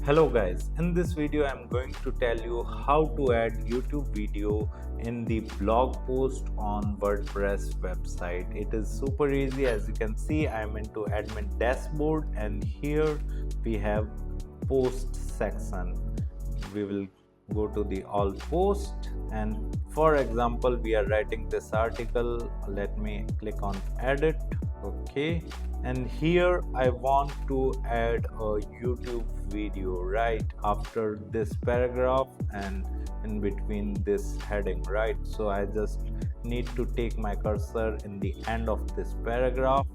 Hello guys, in this video I'm going to tell you how to add YouTube video in the blog post on WordPress website. It is super easy. As you can see, I'm into admin dashboard and here we have post section. We will go to the all post, and for example we are writing this article. Let me click on edit. Okay, and here I want to add a YouTube video right after this paragraph and in between this heading, right? So I just need to take my cursor in the end of this paragraph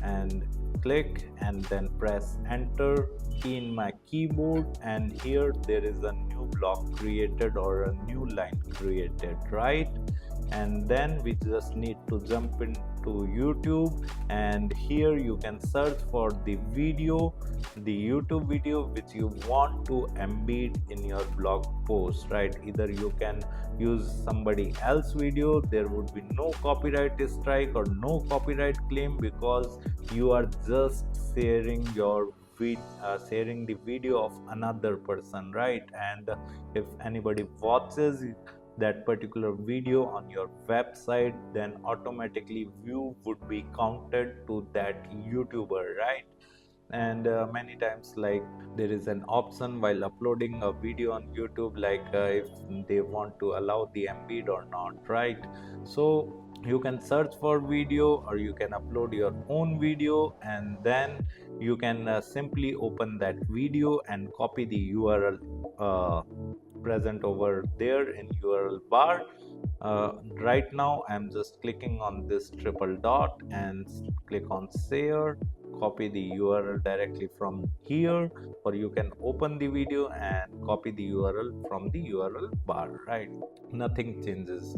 and click and then press enter key in my keyboard, and here there is a new block created or a new line created, right? And then we just need to jump into YouTube, and here you can search for the YouTube video which you want to embed in your blog post, right? Either you can use somebody else video. There would be no copyright strike or no copyright claim because you are just sharing sharing the video of another person, right? And if anybody watches that particular video on your website, then automatically view would be counted to that YouTuber, right? And many times, like, there is an option while uploading a video on YouTube, like if they want to allow the embed or not, right? So you can search for video or you can upload your own video, and then you can simply open that video and copy the URL present over there in URL bar. Right now I'm just clicking on this triple dot and click on share, copy the URL directly from here, or you can open the video and copy the URL from the URL bar, right? Nothing changes.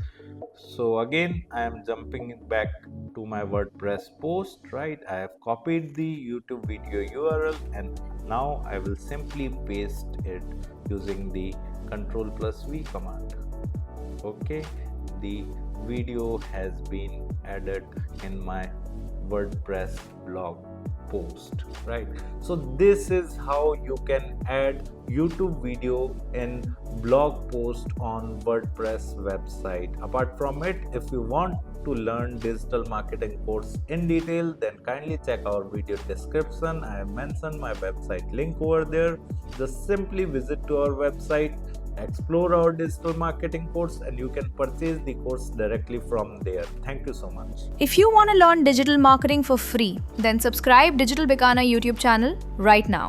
So again I am jumping back to my WordPress post, right? I have copied the YouTube video URL and now I will simply paste it using the Ctrl+V command. Okay, the video has been added in my WordPress blog post, right? So this is how you can add YouTube video in blog post on WordPress website. Apart from it, if you want to learn digital marketing course in detail, then kindly check our video description. I have mentioned my website link over there. Just simply visit to our website, explore our digital marketing course, and you can purchase the course directly from there. Thank you so much. If you want to learn digital marketing for free, then subscribe Digital Bikana YouTube channel right now.